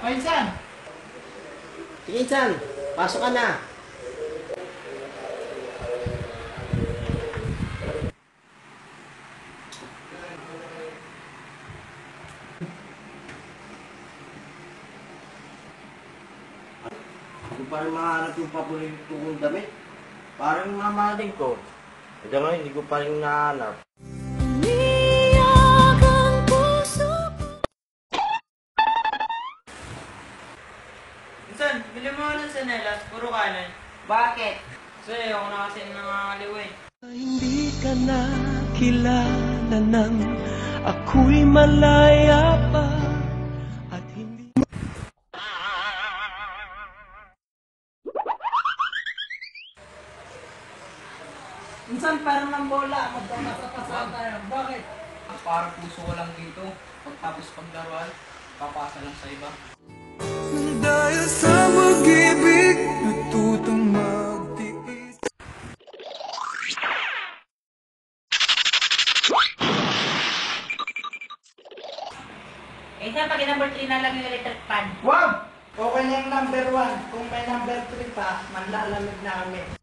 Insan! Sige, Insan. Pasok ka na. Hindi pa rin mahanap yung paborito kong damit. Parang mamaling ko. Hanggang ngayon, hindi ko pa rin nahanap. Insan, bili mo ng sanelas, puro kanan. Bakit? Kasi ako na kasi nangangaliw eh. Hindi ka na kilala nang ako'y malaya pa at hindi. Insan, parang ng bola. Magpapasa tayo. Bakit? Parang puso ko lang dito. Pagtapos paglaruan, papasa lang sa iba. Dahil sa pag-ibig, natutong magtiis. Eh, saan pag number 3 na lang yung electric fan? Wag! Okay na yung number 1. Kung may number 3 pa, manlalamig na kami.